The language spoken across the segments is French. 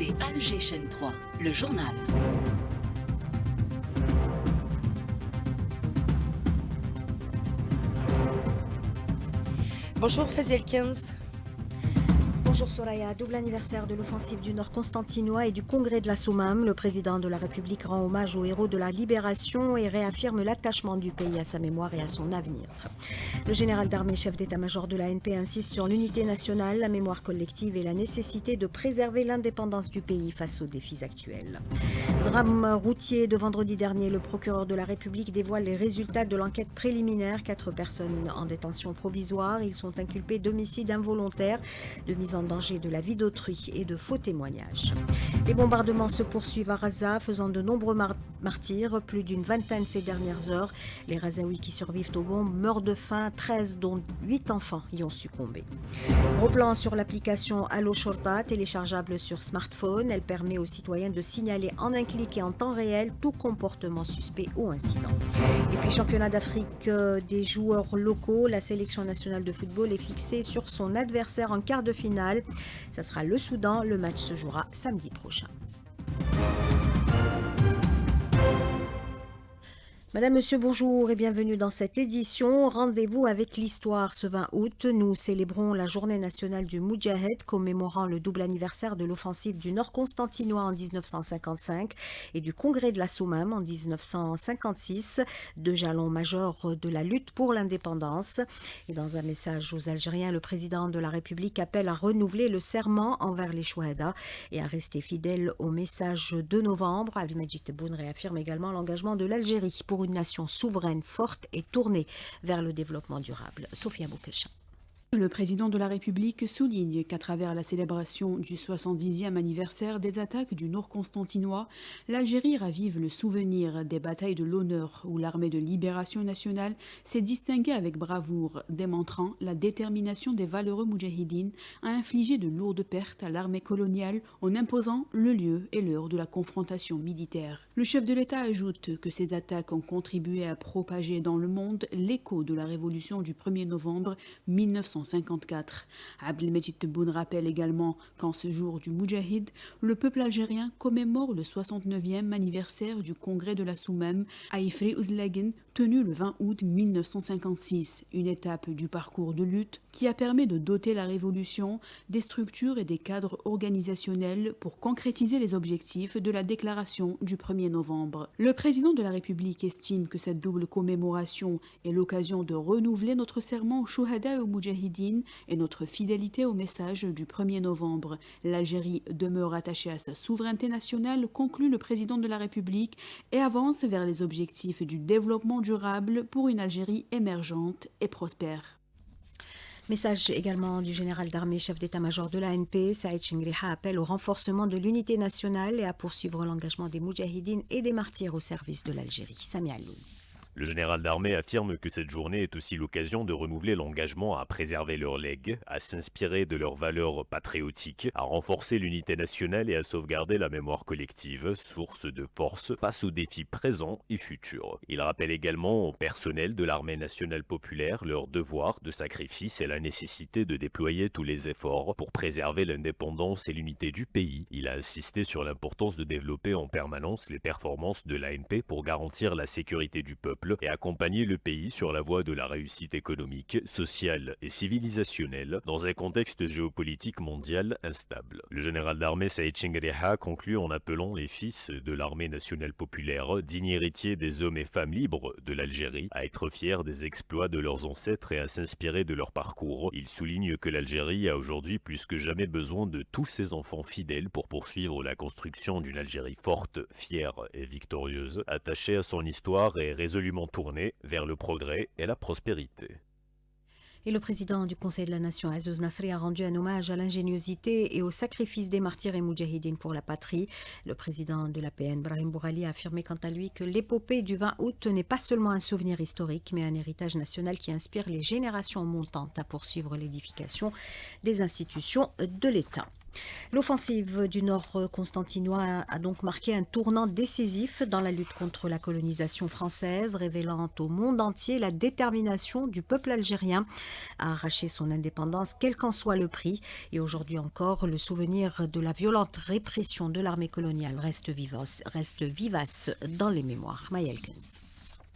C'est Alger Chaîne 3, le journal. Bonjour Faziel 15. Bonjour Soraya, double anniversaire de l'offensive du Nord constantinois et du congrès de la Soumam. Le président de la République rend hommage aux héros de la libération et réaffirme l'attachement du pays à sa mémoire et à son avenir. Le général d'armée, chef d'état-major de l'ANP, insiste sur l'unité nationale, la mémoire collective et la nécessité de préserver l'indépendance du pays face aux défis actuels. Drame routier de vendredi dernier, le procureur de la République dévoile les résultats de l'enquête préliminaire. 4 personnes en détention provisoire. Ils sont inculpés d'homicide involontaire, de mise en danger de la vie d'autrui et de faux témoignages. Les bombardements se poursuivent à Raza, faisant de nombreux martyrs, plus d'une vingtaine ces dernières heures. Les Razaouis qui survivent aux bombes meurent de faim, 13 dont 8 enfants y ont succombé. Gros plan sur l'application Allo Shorta, téléchargeable sur smartphone. Elle permet aux citoyens de signaler en un clic et en temps réel tout comportement suspect ou incident. Et puis championnat d'Afrique des joueurs locaux, la sélection nationale de football est fixée sur son adversaire en quart de finale. Ça sera le Soudan. Le match se jouera samedi prochain. Madame, Monsieur, bonjour et bienvenue dans cette édition. Rendez-vous avec l'histoire. Ce 20 août, nous célébrons la journée nationale du Moudjahed, commémorant le double anniversaire de l'offensive du Nord constantinois en 1955 et du congrès de la Soumam en 1956, deux jalons majeurs de la lutte pour l'indépendance. Et dans un message aux Algériens, le président de la République appelle à renouveler le serment envers les Chouhada et à rester fidèle au message de novembre. Abdelmajid Tebboune réaffirme également l'engagement de l'Algérie pour une nation souveraine, forte et tournée vers le développement durable. Sophia Boukesha. Le président de la République souligne qu'à travers la célébration du 70e anniversaire des attaques du Nord constantinois, l'Algérie ravive le souvenir des batailles de l'honneur où l'armée de libération nationale s'est distinguée avec bravoure, démontrant la détermination des valeureux moudjahidines à infliger de lourdes pertes à l'armée coloniale en imposant le lieu et l'heure de la confrontation militaire. Le chef de l'État ajoute que ces attaques ont contribué à propager dans le monde l'écho de la révolution du 1er novembre 1954. Abdelmajid Tebboune rappelle également qu'en ce jour du Moudjahid, le peuple algérien commémore le 69e anniversaire du congrès de la Soumam à Ifri-Ouzlaguen, tenu le 20 août 1956, une étape du parcours de lutte qui a permis de doter la révolution des structures et des cadres organisationnels pour concrétiser les objectifs de la déclaration du 1er novembre. Le président de la République estime que cette double commémoration est l'occasion de renouveler notre serment aux Chouhada et aux Moudjahidines et notre fidélité au message du 1er novembre. L'Algérie demeure attachée à sa souveraineté nationale, conclut le président de la République, et avance vers les objectifs du développement durable pour une Algérie émergente et prospère. Message également du général d'armée, chef d'état-major de l'ANP, Saïd Chingriha appelle au renforcement de l'unité nationale et à poursuivre l'engagement des Moudjahidines et des martyrs au service de l'Algérie. Samia Allouni. Le général d'armée affirme que cette journée est aussi l'occasion de renouveler l'engagement à préserver leur legs, à s'inspirer de leurs valeurs patriotiques, à renforcer l'unité nationale et à sauvegarder la mémoire collective, source de force face aux défis présents et futurs. Il rappelle également au personnel de l'armée nationale populaire leur devoir de sacrifice et la nécessité de déployer tous les efforts pour préserver l'indépendance et l'unité du pays. Il a insisté sur l'importance de développer en permanence les performances de l'ANP pour garantir la sécurité du peuple et accompagner le pays sur la voie de la réussite économique, sociale et civilisationnelle dans un contexte géopolitique mondial instable. Le général d'armée Saïd Chingriha conclut en appelant les fils de l'armée nationale populaire, dignes héritiers des hommes et femmes libres de l'Algérie, à être fiers des exploits de leurs ancêtres et à s'inspirer de leur parcours. Il souligne que l'Algérie a aujourd'hui plus que jamais besoin de tous ses enfants fidèles pour poursuivre la construction d'une Algérie forte, fière et victorieuse, attachée à son histoire et résolument tournée vers le progrès et la prospérité. Et le président du Conseil de la Nation, Azouz Nasri, a rendu un hommage à l'ingéniosité et au sacrifice des martyrs et moudjahidines pour la patrie. Le président de l'APN, Brahim Bourali, a affirmé quant à lui que l'épopée du 20 août n'est pas seulement un souvenir historique, mais un héritage national qui inspire les générations montantes à poursuivre l'édification des institutions de l'État. L'offensive du Nord constantinois a donc marqué un tournant décisif dans la lutte contre la colonisation française, révélant au monde entier la détermination du peuple algérien à arracher son indépendance, quel qu'en soit le prix. Et aujourd'hui encore, le souvenir de la violente répression de l'armée coloniale reste vivace dans les mémoires. Maëlkens.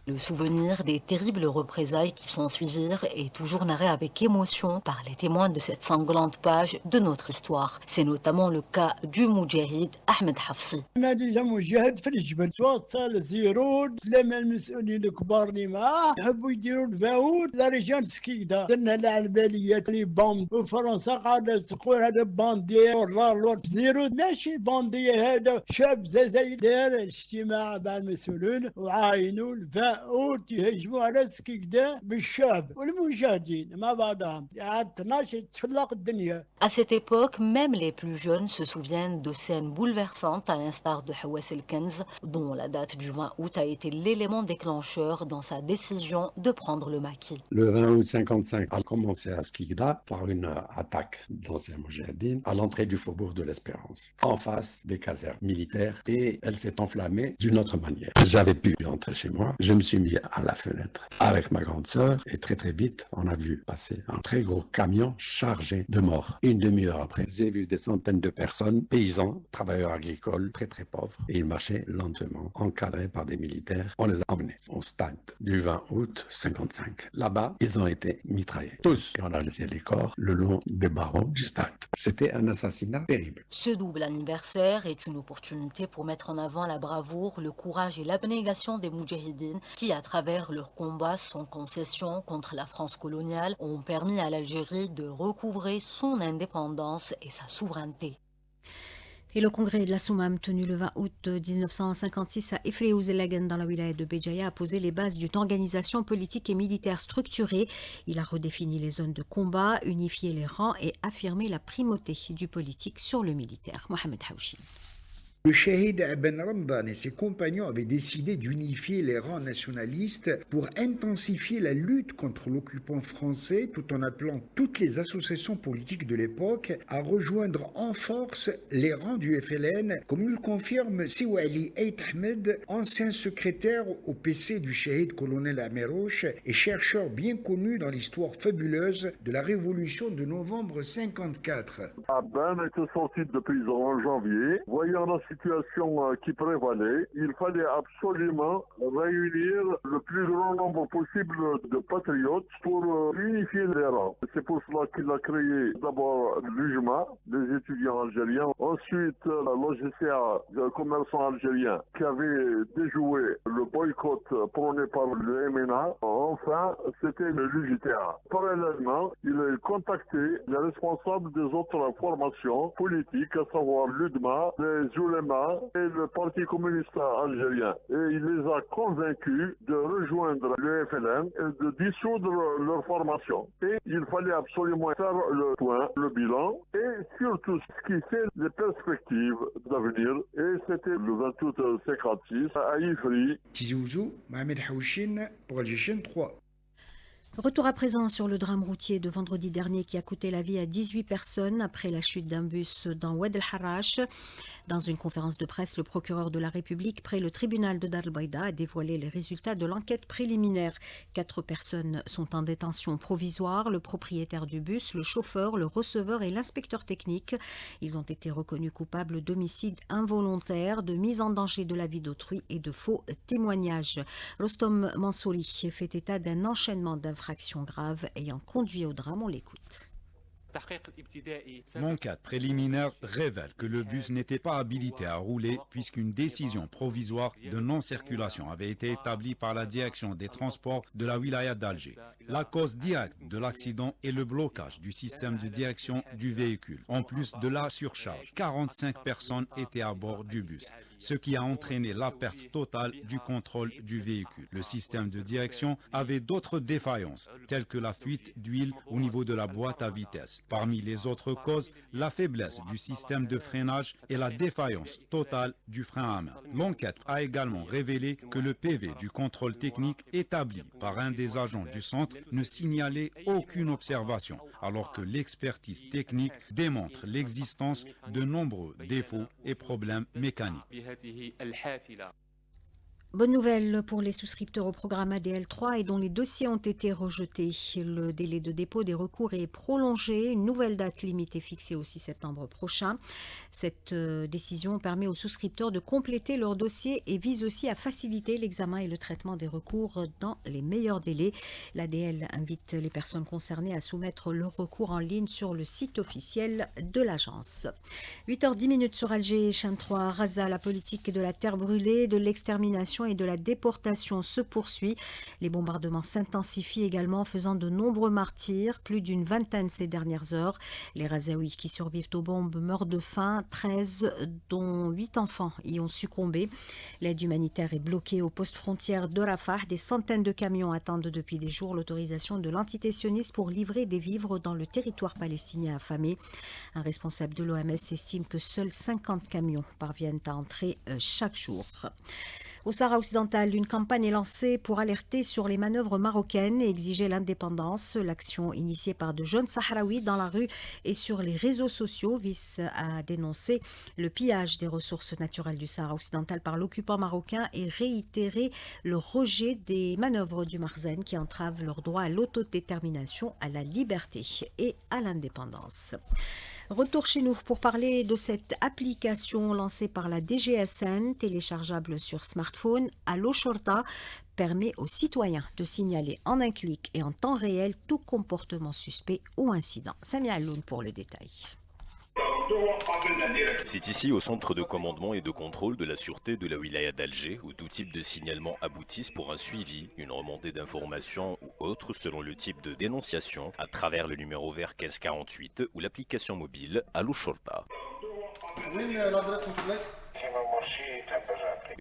Le souvenir des terribles représailles qui s'en suivirent est toujours narré avec émotion par les témoins de cette sanglante page de notre histoire. C'est notamment le cas du Moudjahid Ahmed Hafsi. À cette époque, même les plus jeunes se souviennent de scènes bouleversantes à l'instar de Hawass el-Kenz, dont la date du 20 août a été l'élément déclencheur dans sa décision de prendre le maquis. Le 20 août 55 a commencé à Skikda par une attaque d'anciens moudjahidines à l'entrée du faubourg de l'Espérance, en face des casernes militaires, et elle s'est enflammée d'une autre manière. J'avais pu rentrer chez moi, je me suis mis à la fenêtre avec ma grande sœur et très vite on a vu passer un très gros camion chargé de morts. Une demi-heure après, j'ai vu des centaines de personnes, paysans, travailleurs agricoles, très pauvres, et ils marchaient lentement, encadrés par des militaires. On les a emmenés au stade du 20 août 55. Là-bas, ils ont été mitraillés, tous, et on a laissé les corps le long des barreaux du stade. C'était un assassinat terrible. Ce double anniversaire est une opportunité pour mettre en avant la bravoure, le courage et l'abnégation des moudjahidines qui, à travers leur combat sans concession contre la France coloniale, ont permis à l'Algérie de recouvrer son indépendance et sa souveraineté. Et le congrès de la Soumam, tenu le 20 août 1956 à Ifreouzelagen dans la wilaya de Béjaïa, a posé les bases d'une organisation politique et militaire structurée. Il a redéfini les zones de combat, unifié les rangs et affirmé la primauté du politique sur le militaire. Mohamed Haouchi. Le Shahid Ibn Ramdan et ses compagnons avaient décidé d'unifier les rangs nationalistes pour intensifier la lutte contre l'occupant français, tout en appelant toutes les associations politiques de l'époque à rejoindre en force les rangs du FLN, comme nous le confirme Siwali Ait Ahmed, ancien secrétaire au PC du Shahid colonel Ameroche et chercheur bien connu dans l'histoire fabuleuse de la révolution de novembre 54. Abban était sorti de prison en janvier, voyant la situation qui prévalait, il fallait absolument réunir le plus grand nombre possible de patriotes pour unifier les rangs. C'est pour cela qu'il a créé d'abord l'UJMA, les étudiants algériens, ensuite l'OGCA, les commerçants algériens, qui avait déjoué le boycott prôné par le MNA. Enfin, c'était l'UJTA. Parallèlement, il a contacté les responsables des autres formations politiques, à savoir l'UDMA, les ULEMA et le Parti communiste algérien. Et il les a convaincus de rejoindre le FLN et de dissoudre leur formation. Et il fallait absolument faire le point, le bilan, et surtout skisser les perspectives d'avenir. Et c'était le 20 août 56 à Ifri. Tizouzou, Mohamed Haouchin pour Algérie 3. Retour à présent sur le drame routier de vendredi dernier qui a coûté la vie à 18 personnes après la chute d'un bus dans Oued El Harrach. Dans une conférence de presse, le procureur de la République près le tribunal de Dar el Baïda a dévoilé les résultats de l'enquête préliminaire. 4 personnes sont en détention provisoire, le propriétaire du bus, le chauffeur, le receveur et l'inspecteur technique. Ils ont été reconnus coupables d'homicide involontaire, de mise en danger de la vie d'autrui et de faux témoignages. Rostom Mansouri fait état d'un enchaînement d'infractions graves ayant conduit au drame. On l'écoute. L'enquête préliminaire révèle que le bus n'était pas habilité à rouler puisqu'une décision provisoire de non-circulation avait été établie par la direction des transports de la wilaya d'Alger. La cause directe de l'accident est le blocage du système de direction du véhicule. En plus de la surcharge, 45 personnes étaient à bord du bus, ce qui a entraîné la perte totale du contrôle du véhicule. Le système de direction avait d'autres défaillances, telles que la fuite d'huile au niveau de la boîte à vitesse. vitesse. Parmi les autres causes, la faiblesse du système de freinage et la défaillance totale du frein à main. L'enquête a également révélé que le PV du contrôle technique établi par un des agents du centre ne signalait aucune observation, alors que l'expertise technique démontre l'existence de nombreux défauts et problèmes mécaniques. Bonne nouvelle pour les souscripteurs au programme ADL3 et dont les dossiers ont été rejetés. Le délai de dépôt des recours est prolongé. Une nouvelle date limite est fixée au 6 septembre prochain. Cette décision permet aux souscripteurs de compléter leur dossier et vise aussi à faciliter l'examen et le traitement des recours dans les meilleurs délais. L'ADL invite les personnes concernées à soumettre leur recours en ligne sur le site officiel de l'agence. 8h10 sur Alger, chaîne 3, Raza, la politique de la terre brûlée, de l'extermination et de la déportation se poursuit. Les bombardements s'intensifient également, faisant de nombreux martyrs, plus d'une vingtaine ces dernières heures. Les Razaouis qui survivent aux bombes meurent de faim, 13 dont 8 enfants y ont succombé. L'aide humanitaire est bloquée au poste frontière de Rafah. Des centaines de camions attendent depuis des jours l'autorisation de l'entité sioniste pour livrer des vivres dans le territoire palestinien affamé. Un responsable de l'OMS estime que seuls 50 camions parviennent à entrer chaque jour. Au Sahara occidental, une campagne est lancée pour alerter sur les manœuvres marocaines et exiger l'indépendance. L'action initiée par de jeunes Sahraouis dans la rue et sur les réseaux sociaux vise à dénoncer le pillage des ressources naturelles du Sahara occidental par l'occupant marocain et réitérer le rejet des manœuvres du Marzen qui entravent leur droit à l'autodétermination, à la liberté et à l'indépendance. Retour chez nous pour parler de cette application lancée par la DGSN, téléchargeable sur smartphone. Allo Shorta permet aux citoyens de signaler en un clic et en temps réel tout comportement suspect ou incident. Samia Alloun pour le détail. C'est ici, au centre de commandement et de contrôle de la sûreté de la wilaya d'Alger, où tout type de signalement aboutissent pour un suivi, une remontée d'informations ou autre selon le type de dénonciation, à travers le numéro vert 1548 ou l'application mobile Allo Shorta.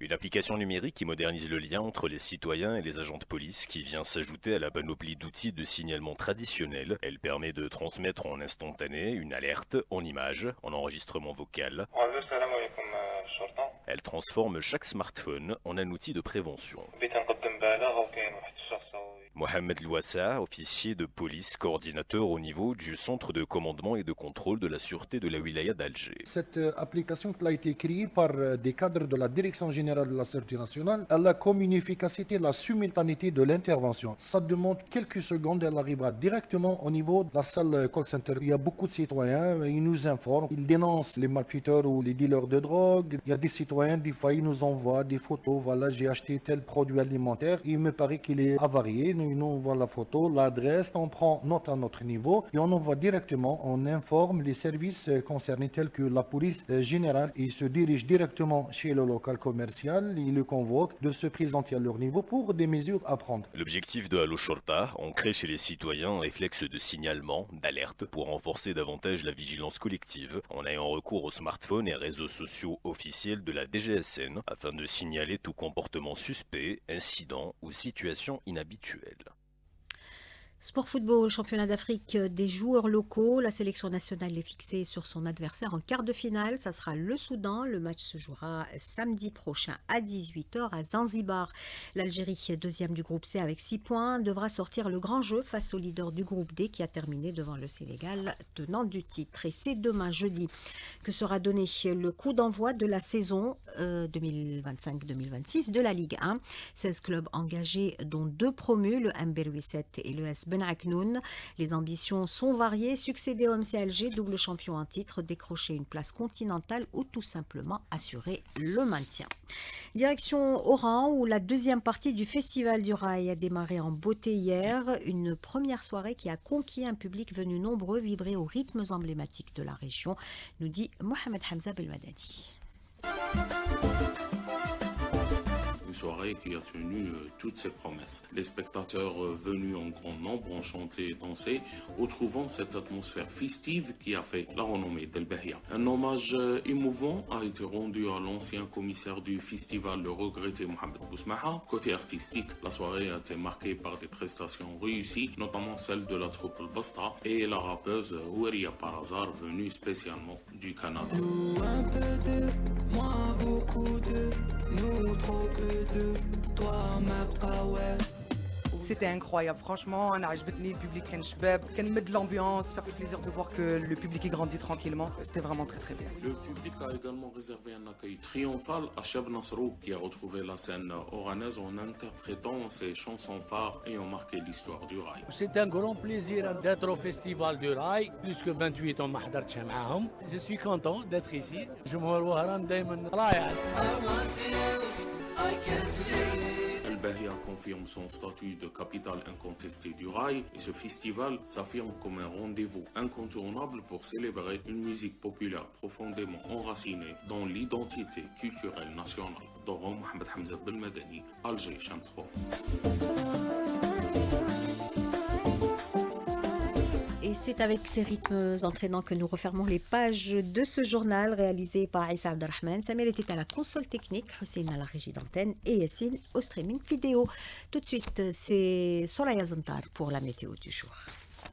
Une application numérique qui modernise le lien entre les citoyens et les agents de police qui vient s'ajouter à la panoplie d'outils de signalement traditionnels. Elle permet de transmettre en instantané une alerte en image, en enregistrement vocal. Elle transforme chaque smartphone en un outil de prévention. Mohamed Louassa, officier de police, coordinateur au niveau du centre de commandement et de contrôle de la sûreté de la wilaya d'Alger. Cette application a été créée par des cadres de la Direction générale de la sécurité nationale. Elle a comme une efficacité la simultanéité de l'intervention. Ça demande quelques secondes, elle arrivera directement au niveau de la salle call center. Il y a beaucoup de citoyens, ils nous informent, ils dénoncent les malfaiteurs ou les dealers de drogue. Il y a des citoyens, des fois ils nous envoient des photos, voilà j'ai acheté tel produit alimentaire, il me paraît qu'il est avarié. Nous envoie la photo, l'adresse, on prend note à notre niveau et on envoie directement, on informe les services concernés tels que la police générale. Ils se dirigent directement chez le local commercial, ils le convoquent de se présenter à leur niveau pour des mesures à prendre. L'objectif de Allo Shorta, ancrer chez les citoyens un réflexe de signalement, d'alerte pour renforcer davantage la vigilance collective en ayant recours aux smartphones et réseaux sociaux officiels de la DGSN afin de signaler tout comportement suspect, incident ou situation inhabituelle. Sport football, championnat d'Afrique des joueurs locaux. La sélection nationale est fixée sur son adversaire en quart de finale. Ça sera le Soudan. Le match se jouera samedi prochain à 18h à Zanzibar. L'Algérie, deuxième du groupe C avec 6 points, devra sortir le grand jeu face au leader du groupe D qui a terminé devant le Sénégal, tenant du titre. Et c'est demain, jeudi, que sera donné le coup d'envoi de la saison 2025-2026 de la Ligue 1. 16 clubs engagés, dont 2 promus, le Mberoui 7 et le S Ben Aknoun. Les ambitions sont variées, succéder au MC Alger, double champion en titre, décrocher une place continentale ou tout simplement assurer le maintien. Direction Oran, où la deuxième partie du Festival du Rail a démarré en beauté hier. Une première soirée qui a conquis un public venu nombreux vibrer aux rythmes emblématiques de la région, nous dit Mohamed Hamza Belmadani. Une soirée qui a tenu toutes ses promesses. Les spectateurs venus en grand nombre ont chanté et dansé, retrouvant cette atmosphère festive qui a fait la renommée d'El Bahia. Un hommage émouvant a été rendu à l'ancien commissaire du festival, le regretté Mohamed Bousmaha. Côté artistique, la soirée a été marquée par des prestations réussies, notamment celle de la troupe El Bastra et la rappeuse Oueria Parazar, venue spécialement du Canada. Nous un peu de, moi beaucoup de, nous trop peu de, toi ma power. C'était incroyable, franchement, le public كان شباب, كان مد l'ambiance, ça fait plaisir de voir que le public il grandit tranquillement, c'était vraiment très très bien. Le public a également réservé un accueil triomphal à Cheb Nasrou qui a retrouvé la scène oranaise en interprétant ses chansons phares ayant marqué l'histoire du rail. C'est un grand plaisir d'être au festival du rail, plus que 28 ans ما حضرتش معاهم. Je suis content d'être ici. جمهور وهران دايما رائع. El Bahia confirme son statut de capitale incontestée du rail et ce festival s'affirme comme un rendez-vous incontournable pour célébrer une musique populaire profondément enracinée dans l'identité culturelle nationale. Doron Mohamed Hamza Belmadani, Alger, Chaîne 3. Et c'est avec ces rythmes entraînants que nous refermons les pages de ce journal réalisé par Issa Abdelrahman. Samir était à la console technique, Hussein à la régie d'antenne et Yassine au streaming vidéo. Tout de suite, c'est Soraya Zantar pour la météo du jour.